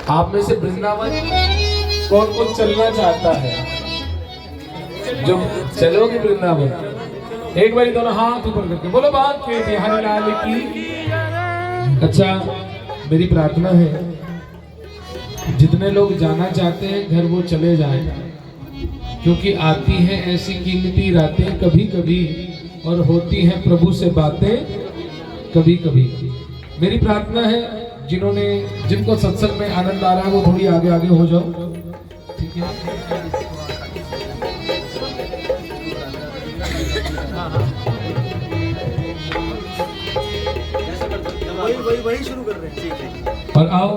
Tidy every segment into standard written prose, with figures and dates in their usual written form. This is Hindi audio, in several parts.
आप में से वृंदावन कौन कौन चलना चाहता है? जो चलोगे वृंदावन, एक बार दोनों हाथ ऊपर करके बोलो बात के बिहारी लाल की। अच्छा, मेरी प्रार्थना है जितने लोग जाना चाहते हैं घर वो चले जाएं, क्योंकि आती हैं ऐसी कीमती रातें कभी कभी और होती हैं प्रभु से बातें कभी कभी। मेरी प्रार्थना है जिनको सत्संग में आनंद आ रहा है वो थोड़ी आगे आगे हो जाओ, ठीक है? वही शुरू कर रहे हैं, ठीक है। और आओ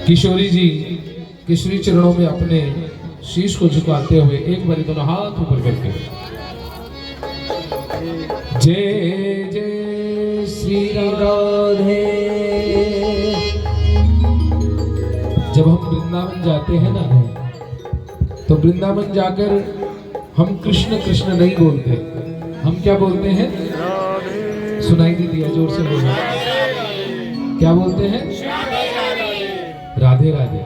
किशोरी जी के श्री चरणों में अपने शीश को झुकाते हुए एक बार दोनों हाथ ऊपर करके जय जय श्री राधे। जब हम वृंदावन जाते हैं ना, तो वृंदावन जाकर हम कृष्ण कृष्ण नहीं बोलते, हम क्या बोलते हैं? सुनाई नहीं दिया, जोर से बोलो। क्या बोलते हैं? राधे राधे।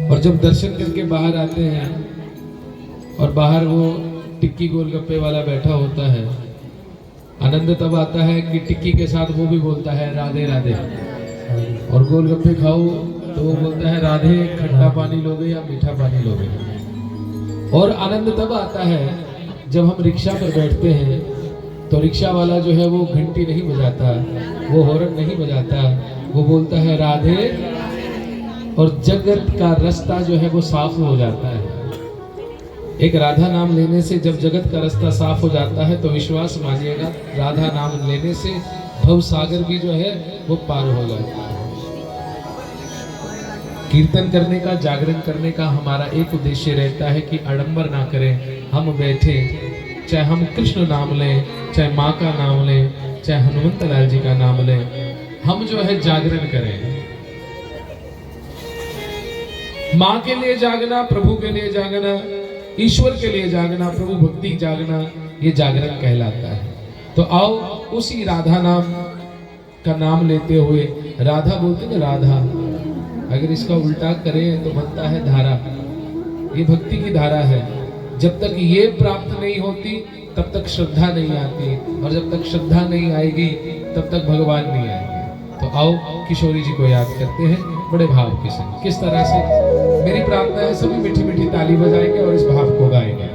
और जब दर्शन करके बाहर आते हैं और बाहर वो टिक्की गोलगप्पे वाला बैठा होता है, आनंद तब आता है कि टिक्की के साथ वो भी बोलता है राधे राधे। और गोलगप्पे खाओ तो वो बोलता है राधे, खट्टा पानी लोगे या मीठा पानी लोगे। और आनंद तब आता है जब हम रिक्शा पर बैठते हैं तो रिक्शा वाला जो है वो घंटी नहीं बजाता, वो हॉर्न नहीं बजाता, वो बोलता है राधे, और जगत का रास्ता जो है वो साफ हो जाता है। एक राधा नाम लेने से जब जगत का रास्ता साफ हो जाता है तो विश्वास मानिएगा, राधा नाम लेने से भव सागर भी जो है वो पार हो जाता है। कीर्तन करने का, जागरण करने का हमारा एक उद्देश्य रहता है कि आडंबर ना करें, हम बैठे, चाहे हम कृष्ण नाम लें, चाहे माँ का नाम लें, चाहे हनुमंत लाल जी का नाम लें, हम जो है जागरण करें। माँ के लिए जागना, प्रभु के लिए जागना, ईश्वर के लिए जागना, प्रभु भक्ति जागना, ये जागरण कहलाता है। तो आओ उसी राधा नाम का नाम लेते हुए, राधा बोलते ना राधा, अगर इसका उल्टा करें तो बनता है धारा। ये भक्ति की धारा है। जब तक ये प्राप्त नहीं होती तब तक श्रद्धा नहीं आती, और जब तक श्रद्धा नहीं आएगी तब तक भगवान नहीं आएंगे। तो आओ किशोरी जी को याद करते हैं बड़े भाव के संग। किस तरह से? मेरी प्रार्थना है सभी मीठी मीठी ताली बजाएंगे और इस भाव को गाएंगे।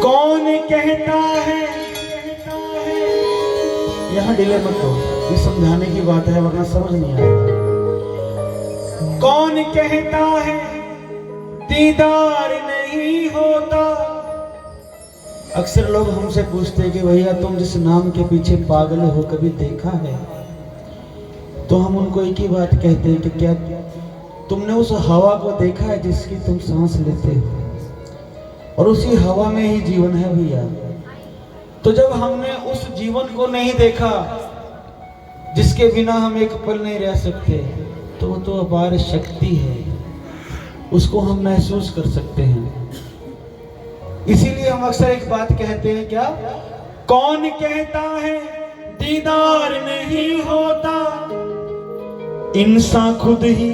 कौन कहता है, यहाँ डिले मत हो, ये समझाने की बात है वरना समझ नहीं आएगा। कौन कहता है दीदार नहीं होता? अक्सर लोग हमसे पूछते हैं कि भैया तुम जिस नाम के पीछे पागल हो कभी देखा है? तो हम उनको एक ही बात कहते हैं कि क्या तुमने उस हवा को देखा है जिसकी तुम सांस लेते हो? और उसी हवा में ही जीवन है भैया। तो जब हमने उस जीवन को नहीं देखा जिसके बिना हम एक पल नहीं रह सकते, तो वो तो अपार शक्ति है, उसको हम महसूस कर सकते हैं। इसीलिए हम अक्सर एक बात कहते हैं, क्या? कौन कहता है दीदार नहीं होता, इंसान खुद ही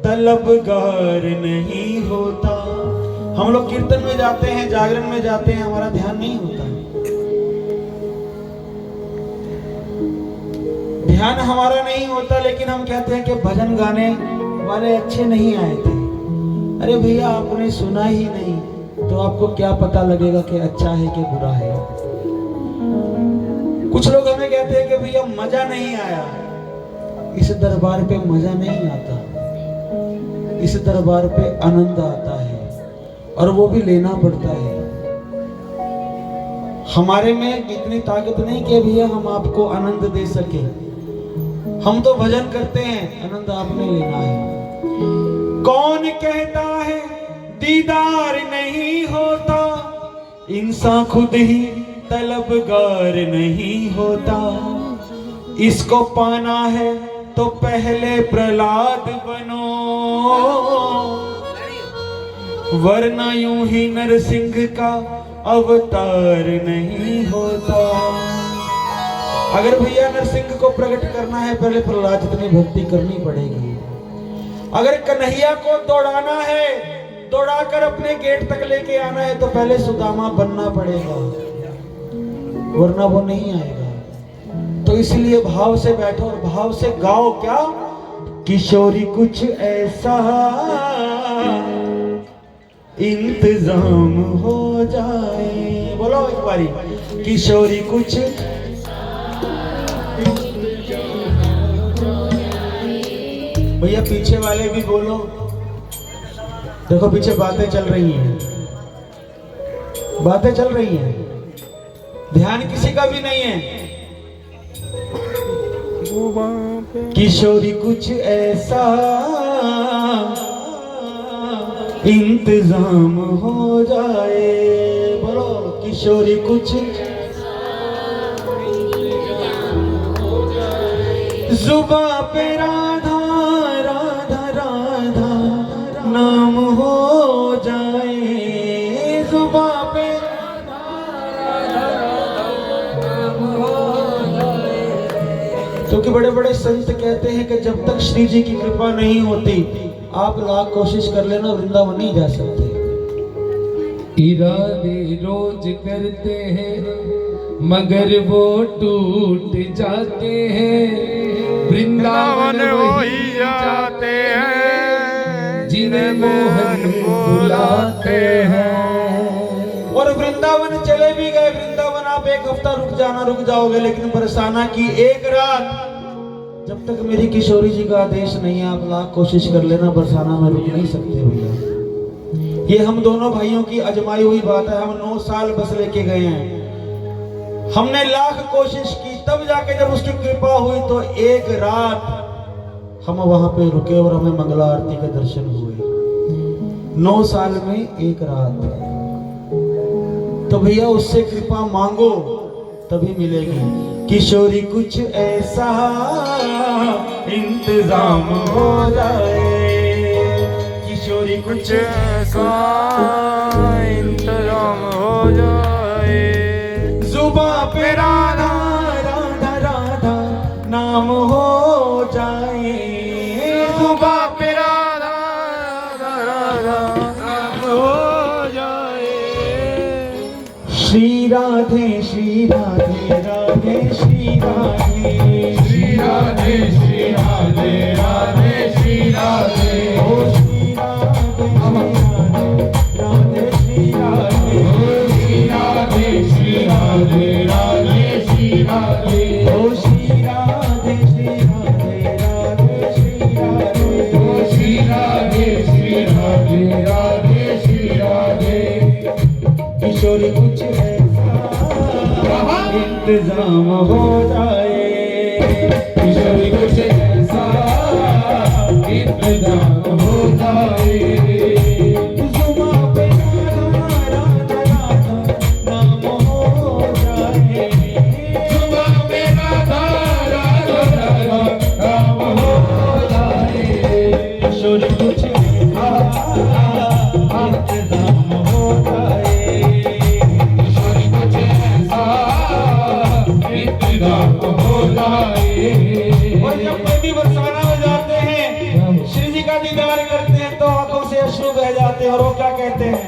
तलबगार नहीं होता। हम लोग कीर्तन में जाते हैं, जागरण में जाते हैं, हमारा ध्यान नहीं होता, ध्यान हमारा नहीं होता, लेकिन हम कहते हैं कि भजन गाने वाले अच्छे नहीं आए थे। अरे भैया आपने सुना ही नहीं तो आपको क्या पता लगेगा कि अच्छा है कि बुरा है? कुछ लोग हमें कहते हैं कि भैया मजा नहीं आया। इस दरबार पे मजा नहीं आता, इस दरबार पे आनंद आता है। और वो भी लेना पड़ता है। हमारे में इतनी ताकत नहीं कि भैया हम आपको आनंद दे सके। हम तो भजन करते हैं, आनंद आपने लेना है। कौन कहता है दीदार नहीं होता, इंसान खुद ही तलबगार नहीं होता। इसको पाना है तो पहले प्रहलाद बनो, वरना यूं ही नरसिंह का अवतार नहीं होता। अगर भैया नरसिंह को प्रकट करना है पहले प्रहलाद जितनी भक्ति करनी पड़ेगी। अगर कन्हैया को दौड़ाना है, दौड़ाकर अपने गेट तक लेके आना है तो पहले सुदामा बनना पड़ेगा, वरना वो नहीं आएगा। तो इसलिए भाव से बैठो और भाव से गाओ। क्या किशोरी कुछ ऐसा इंतजाम हो जाए, बोलो एक बारी, किशोरी कुछ भैया पीछे वाले भी बोलो। देखो पीछे बातें चल रही हैं, बातें चल रही हैं, ध्यान किसी का भी नहीं है। किशोरी कुछ ऐसा इंतजाम हो जाए, बोलो किशोरी कुछ जुबां पे राधा राधा राधा नाम हो जाए, जुबां पे क्योंकि बड़े बड़े संत कहते हैं कि जब तक श्री जी की कृपा नहीं होती आप लाख कोशिश कर लेना वृंदावन नहीं जा सकते। इरादे रोज करते हैं मगर वो टूट जाते हैं, वृंदावन वही जाते हैं जिन्हें मोहन बुलाते हैं। और वृंदावन चले भी गए, वृंदावन आप एक हफ्ता रुक जाना, रुक जाओगे, लेकिन बरसाना की एक रात जब तक मेरी किशोरी जी का आदेश नहीं है आप लाख कोशिश कर लेना बरसाना में रुक नहीं सकते भैया। ये हम दोनों भाइयों की अजमाई हुई बात है। हम 9 साल बस लेके गए हैं, हमने लाख कोशिश की, तब जाके जब उसकी कृपा हुई तो एक रात हम वहां पे रुके और हमें मंगला आरती के दर्शन हुए। 9 साल में एक रात। तो भैया उससे कृपा मांगो तभी मिलेगी। किशोरी कुछ ऐसा इंतजाम हो जाए, किशोरी कुछ ऐसा इंतजाम हो जाए, जुबां पे राधा राधा राधा नाम हो जाए, जुबां पे राधा राधा नाम हो जाए। श्री राधे राधे श्री राधे, श्री राधे श्री राधे राधे श्री राधे, ओ श्री राधे श्री राधे, श्री राधे श्री राधे राधे श्री राधे, ओ श्री राधे राधे श्री राधे, ओ श्री राधे श्री राधे राधे श्री राधे। किशोरी कुछ ऐसा इंतजाम हो जाए, किशोरी कुछ ऐसा इंतजाम हो जाए, जुबां पे राधा राधा नाम हो जाए, जुबां पे राधा राधा राधा नाम हो जाए, किशोरी कुछ ऐसा इंतजाम हो जाए, किशोरी कुछ ऐसा इंतजाम हो जाए। और जब कोई भी बरसाना में जाते हैं श्री जी का दीदार करते हैं तो आंखों से अश्रु बह जाते हैं और वो क्या कहते हैं।